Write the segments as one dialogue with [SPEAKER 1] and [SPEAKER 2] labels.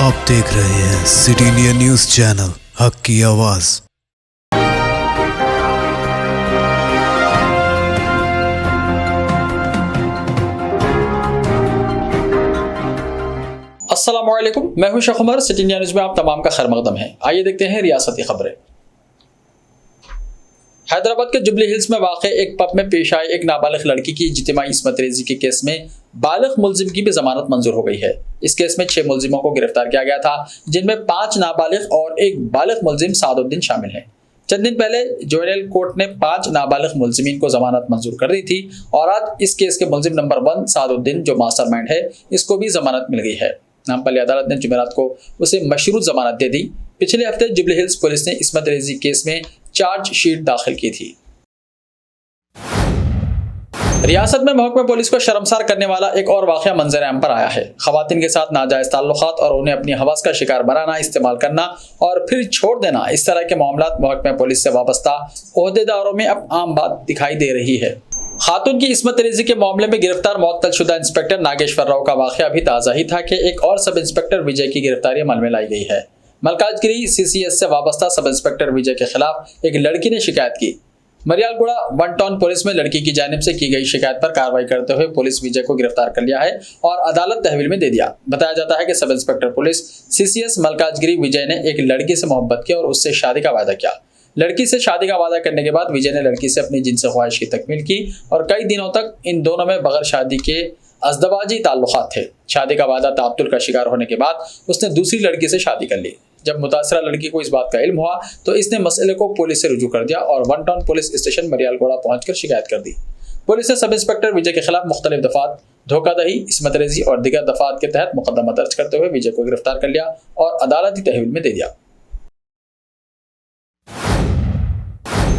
[SPEAKER 1] आप देख रहे हैं सिटी इंडिया न्यूज़ चैनल, हक की आवाज़।
[SPEAKER 2] अस्सलाम वालेकुम, मैं हूं Sheikh Umar. City India News में आप तमाम का खैर मकदम है। आइए देखते हैं रियासती खबरें। हैदराबाद के जुबली हिल्स में वाक़ एक पब में पेश आई एक नाबालिग लड़की की इज्तिमाई इस्मत रेज़ी के केस में बालिग मुलजिम की भी जमानत मंजूर हो गई है। इस केस में 6 मुलजिमों को गिरफ्तार किया गया था, जिनमें 5 नाबालिग और एक बालिग मुलजिम सादुद्दीन शामिल हैं। चंद दिन पहले जुवेनियल कोर्ट ने 5 नाबालिग मुलजिमीन को जमानत मंजूर कर दी थी और आज इस केस के मुलजिम नंबर 1 सादुद्दीन, जो मास्टरमाइंड है, इसको भी जमानत मिल गई है। नामपल्ली अदालत ने जुमेरात को उसे मशरूत जमानत दे दी। पिछले हफ्ते जुबली हिल्स पुलिस ने इस्मत रेज़ी केस में चार्जशीट दाखिल की थी। रियासत में महकमा पुलिस को शर्मसार करने वाला एक और वाक़या मंजर-ए-आम पर आया है। ख़वातीन के साथ नाजायज़ ताल्लुक़ात और उन्हें अपनी हवस का शिकार बनाना, इस्तेमाल करना और फिर छोड़ देना, इस तरह के मामलात महकमा पुलिस से वाबस्ता ओहदेदारों में अब आम बात दिखाई दे रही है। खातून की इस्मत रेज़ी के मामले में गिरफ्तार मुअत्तलशुदा इंस्पेक्टर नागेश्वर राव का वाक़या अभी ताज़ा ही था कि एक और सब इंस्पेक्टर विजय की गिरफ्तारी अमल में लाई गई है। मलकाजगिरी CCS से वाबस्ता सब इंस्पेक्टर विजय के खिलाफ एक लड़की ने शिकायत की। मरियालगुड़ा 1 टाउन पुलिस में लड़की की जानिब से की गई शिकायत पर कार्रवाई करते हुए पुलिस विजय को गिरफ्तार कर लिया है और अदालत तहवील में दे दिया। बताया जाता है कि sub inspector police CCS Malkajgiri Vijay ने एक लड़की से मोहब्बत की और उससे शादी का वादा किया। लड़की से शादी का वादा करने के बाद विजय ने लड़की से अपनी जिनसी ख्वाहिश की तकमील की और कई दिनों तक इन दोनों में बगैर शादी के अज़दवाजी ताल्लुकात थे। शादी का वादा ताअत्तुल का शिकार होने के बाद उसने दूसरी लड़की से शादी कर ली। जब मुतासरा लड़की को इस बात का इल्म हुआ तो इसने मसले को पुलिस से रुजू कर दिया और 1 टाउन पुलिस स्टेशन मरियालगुड़ा पहुंचकर शिकायत कर दी। पुलिस ने सब इंस्पेक्टर विजय के खिलाफ मुख्तलिफ दफात धोखाधड़ी, इस्मत रेज़ी और दीगर दफात के तहत मुकदमा दर्ज करते हुए विजय को गिरफ्तार कर लिया और अदालती तहवील में दे दिया।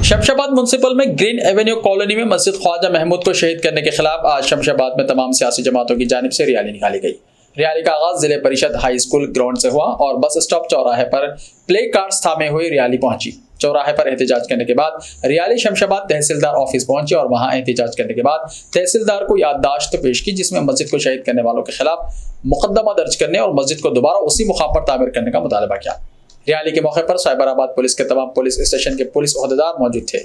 [SPEAKER 2] शमशाबाद म्युनिसिपल में ग्रीन एवेन्यू कॉलोनी में मस्जिद ख्वाजा महमूद को शहीद करने के खिलाफ आज शमशाबाद में तमाम सियासी जमातों की जानिब से रैली निकाली गई। रैली का आगाज जिले परिषद हाई स्कूल ग्राउंड से हुआ और बस स्टॉप चौराहे पर प्ले कार्ड्स थामे हुए रैली पहुंची। चौराहे पर एहतजाज करने के बाद रैली शमशाबाद तहसीलदार ऑफिस पहुंची और वहां एहतजाज करने के बाद तहसीलदार को याददाश्त पेश की, जिसमें मस्जिद को शहीद करने वालों के खिलाफ मुकदमा दर्ज करने और मस्जिद को दोबारा उसी मुकाम पर तामीर करने का मुतालबा किया। रैली के मौके पर साइबराबाद पुलिस के तमाम पुलिस स्टेशन के पुलिस ओहदेदार मौजूद थे।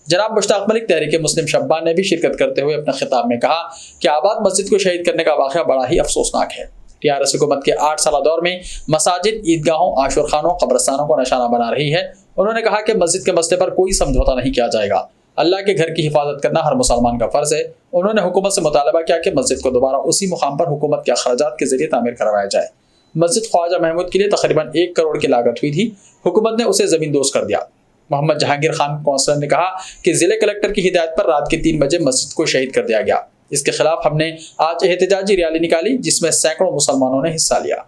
[SPEAKER 2] जनाब मुश्ताक मलिक तहरीक मुस्लिम शब्बान ने भी शिरकत करते हुए अपने खिताब में कहा कि आबाद मस्जिद को शहीद करने का वाक़या बड़ा ही अफसोसनाक है। TRS हुकूमत के 8 साल दौर में मसाजिद, ईदगाहों, आशुर खानों, कब्रस्तानों को निशाना बना रही है। उन्होंने कहा कि मस्जिद के मसले पर कोई समझौता नहीं किया जाएगा। अल्लाह के घर की हिफाजत करना हर मुसलमान का फर्ज है। उन्होंने हुकूमत से मुतालबा किया कि मस्जिद को दोबारा उसी मुकाम पर हुकूमत के अखराजात के जरिए तामीर करवाया जाए। मस्जिद ख्वाजा महमूद के लिए तकरीबन 1 करोड़ की लागत हुई थी। हुकूमत ने उसे ज़मींदोज़ कर दिया। मोहम्मद जहांगीर खान कौंसलर ने कहा कि जिले कलेक्टर की हिदायत पर रात के 3 बजे मस्जिद को शहीद कर दिया गया। इसके खिलाफ हमने आज एहतजाजी रैली निकाली, जिसमें सैकड़ों मुसलमानों ने हिस्सा लिया।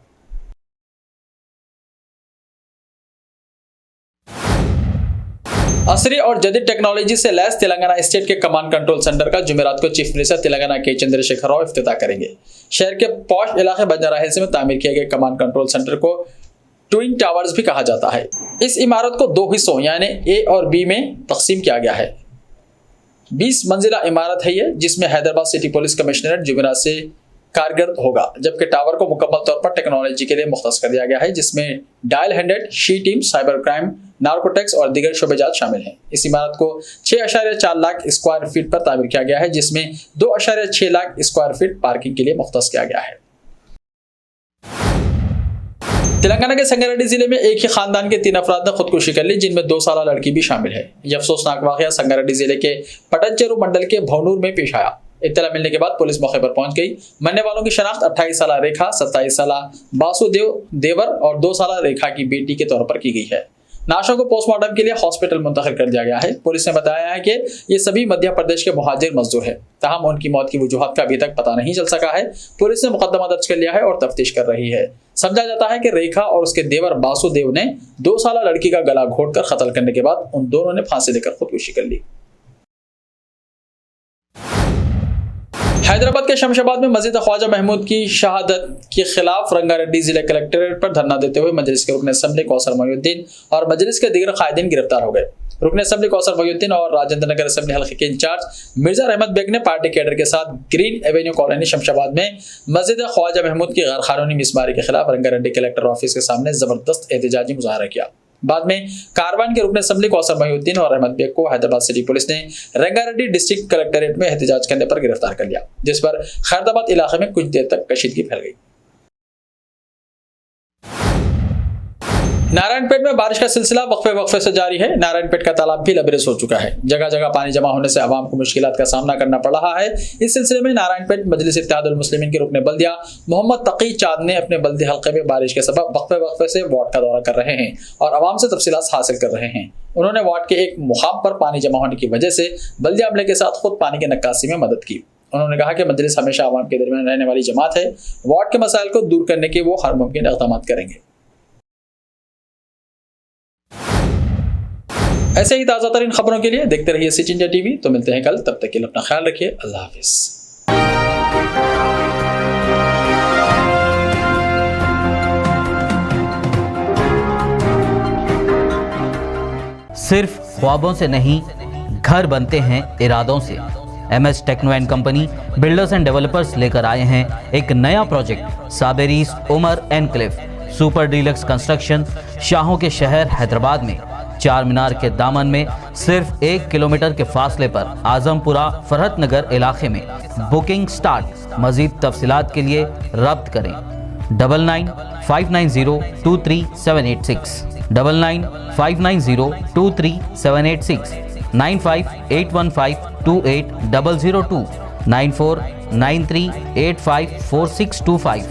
[SPEAKER 2] असरी और जदीद टेक्नोलॉजी से लैस तेलंगाना स्टेट के कमांड कंट्रोल सेंटर का जुमेरात को चीफ मिनिस्टर तेलंगाना के चंद्रशेखर राव इफ्तिताह करेंगे। शहर के पॉश इलाके बंजारा हिल्स में तामीर किए गए कमांड कंट्रोल सेंटर को ट्विन टावर्स भी कहा जाता है। इस इमारत को 2 हिस्सों यानी A और B में तकसीम किया गया है। 20 मंजिला इमारत है ये, जिसमें हैदराबाद सिटी पुलिस कमिश्नरेट जुमेरात से कारगर होगा, जबकि टावर को मुकम्मल तौर पर टेक्नोलॉजी के लिए मुख्तस कर दिया गया है, जिसमें dial 100, she team, cyber crime, narcotics और दीगर शोबेजात शामिल हैं। इस इमारत को 6.4 लाख स्क्वायर फीट पर तामीर किया गया है, जिसमें 2.6 लाख स्क्वायर फीट पार्किंग के लिए मुख्तस किया गया है। तेलंगाना के संगारेड्डी जिले में एक ही खानदान के 3 अफराद ने खुदकुशी कर ली, जिनमें 2 साल लड़की भी शामिल है। यह अफसोसनाक वाकया संगारेड्डी जिले के पटनचेरू मंडल के भवनूर में पेश आया। इत्तला मिलने के बाद पुलिस मौके पर पहुंच गई। मरने वालों की शनाख्त 28 साल रेखा, 27 साल बासुदेव देवर और 2 साल रेखा की बेटी के तौर पर की गई है। नाशों को पोस्टमार्टम के लिए हॉस्पिटल मुंतकिल कर दिया गया है। पुलिस ने बताया है कि ये सभी मध्य प्रदेश के मुहाजिर मजदूर हैं। ताहम उनकी मौत की वजूहत का अभी तक पता नहीं चल सका है। पुलिस ने मुकदमा दर्ज कर लिया है और तफ्तीश कर रही है। समझा जाता है कि रेखा और उसके देवर बासुदेव ने 2 साल लड़की का गला घोटकर कत्ल करने के बाद उन दोनों ने फांसी लेकर खुदकुशी कर ली। हैदराबाद के शमशाबाद में मस्जिद ख्वाजा महमूद की शहादत के खिलाफ रंगारेड्डी जिला कलेक्ट्रेट पर धरना देते हुए मजलिस के रुकन असेंबली कौसर मोइनुद्दीन और मजलिस के दीगर कायदीन गिरफ्तार हो गए। रुकन असेंबली कौसर मोहिउद्दीन और राजेंद्र नगर असेंबली हल्के के इंचार्ज मिर्जा रहमत बेग ने पार्टी कैडर के साथ ग्रीन एवेन्यू कॉलोनी शमशाबाद में मस्जिद ख्वाजा महमूद की गैर कानूनी मिसमारी के खिलाफ रंगारेड्डी कलेक्टर ऑफिस के सामने जबरदस्त एहतजाजी मुजाहरा किया। बाद में कारवान के रुकन असेंबली कौसर मोहिउद्दीन और रहमत बेग को हैदराबाद सिटी पुलिस ने रंगारेड्डी डिस्ट्रिक्ट कलेक्टरेट में एहतजाज करने पर गिरफ्तार कर लिया, जिस पर खैरदाबाद इलाके में कुछ देर तक कशीदगी फैल गई। नारायणपेट में बारिश का सिलसिला वक्फे से जारी है। नारायणपेट का तालाब भी लबरेज हो चुका है। जगह जगह पानी जमा होने से आवाम को मुश्किलात का सामना करना पड़ रहा है। इस सिलसिले में नारायणपेट मजलिस इत्तेहादुल मुस्लिमीन के रुकने बल्दिया मोहम्मद तकी चांद ने अपने बल्दी हल्के में बारिश के सबब वक्फे से वार्ड का दौरा कर रहे हैं और आवाम से तफसीलात हासिल कर रहे हैं। उन्होंने वार्ड के एक मुकाम पर पानी जमा होने की वजह से बल्दिया अमले के साथ खुद पानी की नक्काशी में मदद की। उन्होंने कहा कि मजलिस हमेशा आवाम के दरमियान रहने वाली जमात है। वार्ड के मसाइल को दूर करने के वो हर मुमकिन इक़दाम करेंगे। ऐसे ही ताज़ा तरीन खबरों के लिए देखते रहिए सिटी इंडिया टीवी। तो मिलते हैं कल, तब तक के लिए अपना ख्याल रखिए। अल्लाह हाफिज।
[SPEAKER 3] सिर्फ ख्वाबों से नहीं, घर बनते हैं इरादों से। MS techno and company builders and developers लेकर आए हैं एक नया प्रोजेक्ट साबेरीज Umar enclave super deluxe construction. शाहों के शहर हैदराबाद में चार मीनार के दामन में सिर्फ 1 किलोमीटर के फासले पर आजमपुरा फरहत नगर इलाके में बुकिंग स्टार्ट। मजीद तफसीलात के लिए रब्त करें 9959023786 9959023786 9581528002 9493854625।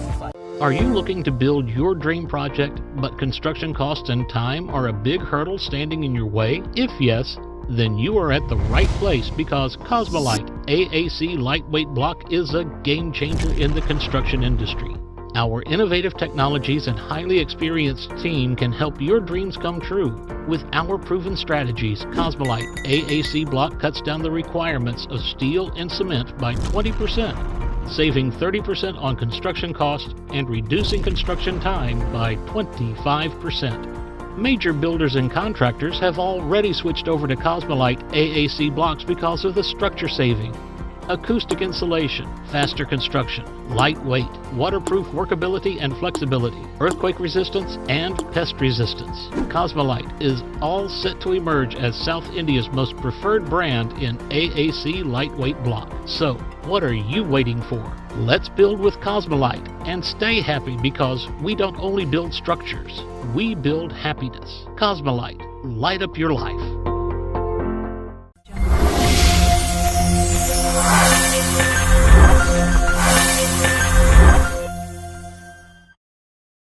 [SPEAKER 4] Are you looking to build your dream project, but construction costs and time are a big hurdle standing in your way? If yes, then you are at the right place, because Cosmolite AAC lightweight block is a game changer in the construction industry. Our innovative technologies and highly experienced team can help your dreams come true. With our proven strategies, Cosmolite AAC block cuts down the requirements of steel and cement by 20%. Saving 30% on construction costs and reducing construction time by 25%. Major builders and contractors have already switched over to Cosmolite AAC blocks because of the structure saving. Acoustic insulation, faster construction, lightweight, waterproof workability and flexibility, earthquake resistance and pest resistance. Cosmolite is all set to emerge as South India's most preferred brand in AAC lightweight block. So, what are you waiting for? Let's build with Cosmolite and stay happy, because we don't only build structures, we build happiness. Cosmolite, light up your life.